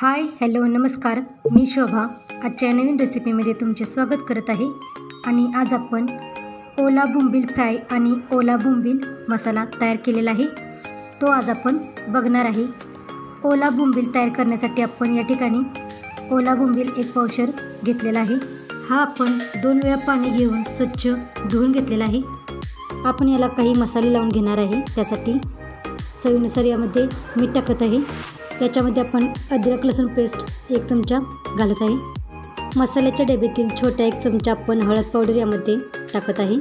Hi hello नमस्कार, मी शोभा आजच्या नवीन रेसिपीमध्ये तुमचे स्वागत करत आहे। आणि आज आपण ओला बोंबील फ्राय आणि ओला बोंबील मसाला तयार केलेला आहे, तो आज आपण बघणार आहे। ओला बोंबील तयार करण्यासाठी आपण या ठिकाणी ओला बोंबील 1 पावशर घेतलेला आहे। हा आपण 2 वेळा पाणी घेऊन स्वच्छ धुवून घेतलेला आहे। आपण याला काही मसाले लावून घेणार आहे। त्यासाठी चवीनुसार यामध्ये मीठ टाकत आहे। त्याच्यामध्ये आपण अद्रक लसूण पेस्ट 1 चमचा घालत आहे। मसाल्याच्या डब्यातील छोटा 1 चमचा आपण हळद पावडर यामध्ये टाकत आहे।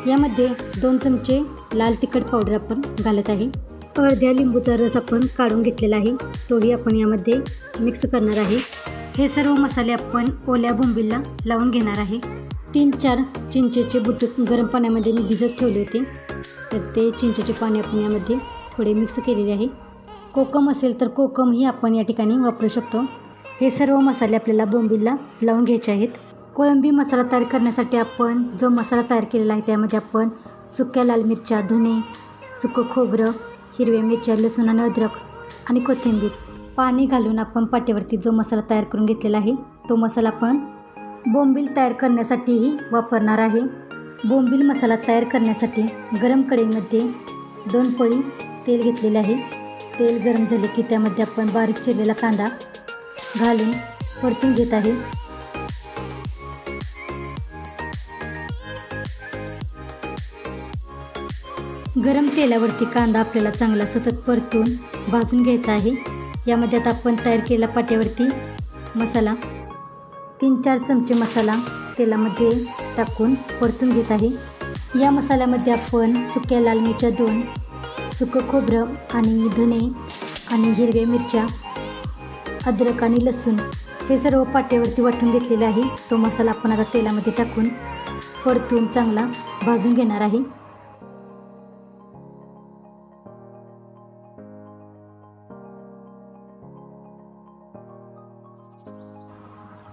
यामध्ये 2 चमचे लाल तिखट पावडर आपण घालत आहे। अर्ध्या लिंबूचा रस आपण काढून घेतलेला आहे, तोही आपण यामध्ये मिक्स करणार आहे। हे सर्व मसाले आपण ओल्या बोंबीलला लावून घेणार आहे। 3-4 चिंचेचे बुटे गरम पाण्यामध्ये मी भिजत ठेवले होते, तर ते चिंचेचे पाणी आपण यामध्ये थोडे मिक्स केलेले आहे। कोकम असेल तर कोकमही आपण या ठिकाणी वापरू शकतो। हे सर्व मसाले आपल्याला बोंबीलला लावून घ्यायचे आहेत। कोळंबी मसाला तयार करण्यासाठी आपण जो मसाला तयार केलेला आहे त्यामध्ये आपण सुक्या लाल मिरच्या, धने, सुकं खोबरं, हिरव्या मिरच्या, लसूण आणि अद्रक आणि कोथिंबीर पाणी घालून आपण पाट्यावरती जो मसाला तयार करून घेतलेला आहे तो मसाला आपण बोंबील तयार करण्यासाठीही वापरणार आहे। बोंबील मसाला तयार करण्यासाठी गरम कढईमध्ये 2 पळी तेल घेतलेले आहे। तेल गरम झाले की त्यामध्ये आपण बारीक चिरलेला कांदा घालून परतून घेत आहे। गरम तेलावरती कांदा आपल्याला चांगला सतत परतून भाजून घ्यायचा आहे। यामध्ये आता आपण तयार केलेला पाट्यावरती मसाला 3-4 चमचे मसाला तेलामध्ये टाकून परतून घेत आहे। या मसाल्यामध्ये आपण सुक्या लाल मिरच्या 2, सुकं खोबरं आणि धने आणि हिरव्या मिरच्या, अद्रक आणि लसूण हे सर्व पाट्यावरती वाटून घेतलेले आहे। तो मसाला आपण आता तेलामध्ये टाकून परतून चांगला भाजून घेणार आहे।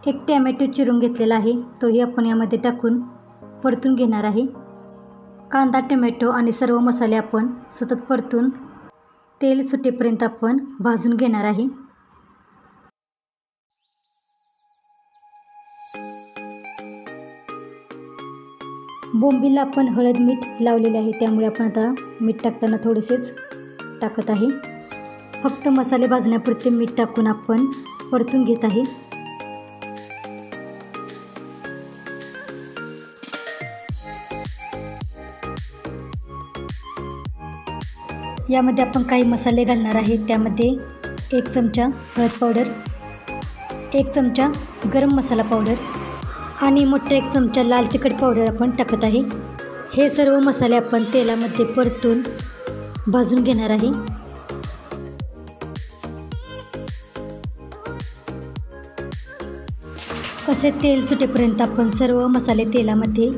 एक टोमॅटो चिरून घेतलेला आहे, तोही आपण यामध्ये टाकून परतून घेणार आहे। कांदा, टोमॅटो आणि सर्व मसाले आपण सतत परतून तेल सुटेपर्यंत आपण भाजून घेणार आहे। बोंबीलला आपण हळद मीठ लावलेले आहे, त्यामुळे आपण आता मीठ टाकताना थोडेसेच टाकत आहे। फक्त मसाले भाजण्यापुरते मीठ टाकून आपण परतून घेत आहे। यामध्ये आपण काही मसाले घालणार आहे। त्यामध्ये 1 चमचा हळद पावडर, 1 चमचा गरम मसाला पावडर आणि मोठा 1 चमचा लाल तिखट पावडर आपण टाकत आहे। हे सर्व मसाले आपण तेलामध्ये परतून भाजून घेणार आहे। असे तेल सुटेपर्यंत आपण सर्व मसाले तेलामध्ये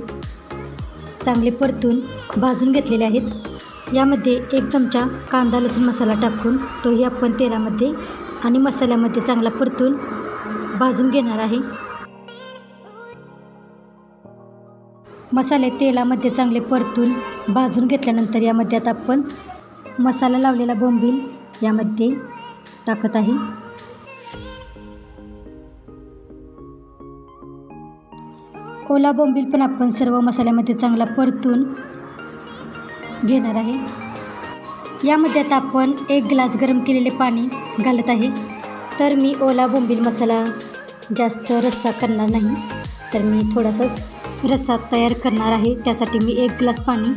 चांगले परतून भाजून घेतलेले आहेत। यामध्ये 1 चमचा कांदा लसूण मसाला टाकून तोही आपण तेलामध्ये आणि मसाल्यामध्ये चांगला परतून भाजून घेणार आहे। मसाले तेलामध्ये चांगले परतून भाजून घेतल्यानंतर यामध्ये आता आपण मसाला लावलेला बोंबील यामध्ये टाकत आहे। ओला बोंबील पण आपण सर्व मसाल्यामध्ये चांगला परतून घेणार आहे। यामध्ये आता आपण 1 ग्लास गरम केलेले पाणी घालत आहे। तर मी ओला बोंबील मसाला जास्त रस्सा करणार नाही, तर मी थोडासाच रस्सा तयार करणार आहे। त्यासाठी मी 1 ग्लास पाणी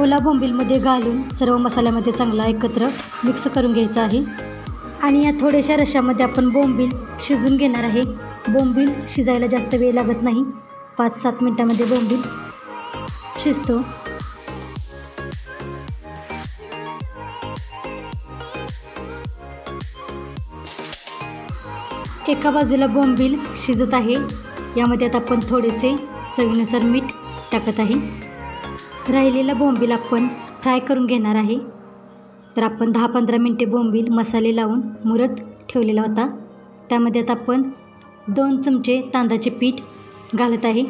ओला बोंबीलमध्ये घालून सर्व मसाल्यामध्ये चांगला एकत्र मिक्स करून घ्यायचा आहे। आणि या थोड्याशा रश्श्यामध्ये आपण बोंबील शिजून घेणार आहे। बोंबील शिजायला जास्त वेळ लागत नाही, 5-7 मिनटामध्ये बोंबील शिजतो। एका बाजूला बोंबील शिजत आहे, यामध्ये आता आपण थोडेसे चवीनुसार मीठ टाकत आहे। राहिलेला बोंबील आपण फ्राय करून घेणार आहे। तर आपण 10-15 मिनटे बोंबील मसाले लावून मुरत ठेवलेला होता। त्यामध्ये आता आपण 2 चमचे तांदळाचे पीठ घालत आहे।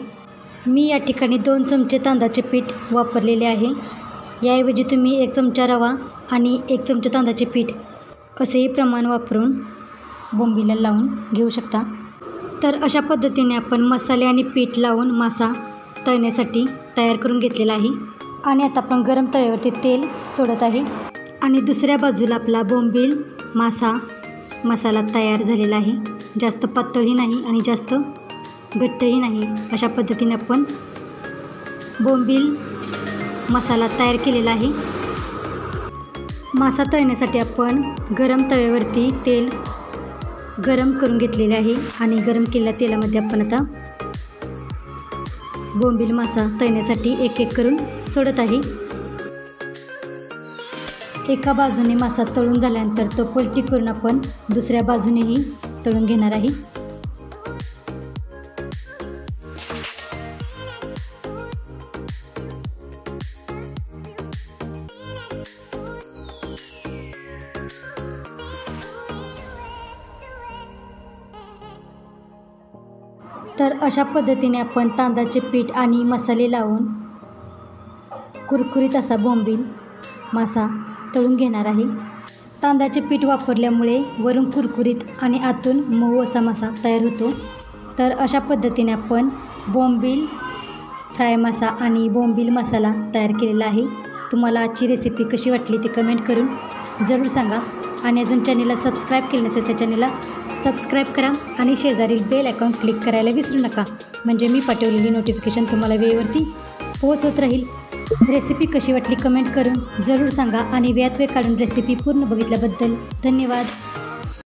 मी या ठिकाणी 2 चमचे तांदळाचे पीठ वापरलेले आहे। याऐवजी तुम्ही 1 चमचा रवा आणि 1 चमचा तांदळाचे पीठ असेही प्रमाण वापरून बोंबीला लावून घेऊ शकता। तर अशा पद्धतीने आपण मसाले आणि पीठ लावून मासा तळण्यासाठी तयार करून घेतलेला आहे आणि आता आपण गरम तव्यावरती तेल सोडत आहे आणि दुसऱ्या बाजूला आपला बोंबील मासा मसाला तयार झालेला आहे। जास्त पातळही नाही आणि जास्त घट्टही नाही, अशा पद्धतीने आपण बोंबील मसाला तयार केलेला आहे। मासा तळण्यासाठी आपण गरम तव्यावरती तेल गरम करून घेतलेले आहे आणि गरम केलेल्या तेलामध्ये आपण आता बोंबील मासा तळण्यासाठी एक एक करून सोडत आहे। एका बाजूने मासा तळून झाल्यानंतर तो पलटी करून आपण दुसऱ्या बाजूनेही तळून घेणार आहे। तर अशा पद्धतीने आपण तांदळाचे पीठ आणि मसाले लावून कुरकुरीत असा बोंबील मासा तळून घेणार आहे। तांदळाचे पीठ वापरल्यामुळे वरून कुरकुरीत आणि आतून मऊ असा मासा तयार होतो। तर अशा पद्धतीने आपण बोंबील फ्राय मासा आणि बोंबील मसाला तयार केलेला आहे। तुम्हाला आजची रेसिपी कशी वाटली ते कमेंट करून जरूर सांगा आणि अजून चॅनेलला सबस्क्राईब केले नसेल तर चॅनेलला सबस्क्राईब करा आणि शेजारील बेल आयकॉन क्लिक करायला विसरू नका, म्हणजे मी पाठवलेली नोटिफिकेशन तुम्हाला वेळेवरती पोहोचत राहील। रेसिपी कशी वाटली कमेंट करून जरूर सांगा आणि वेळात वेळ काढून रेसिपी पूर्ण बघितल्याबद्दल धन्यवाद।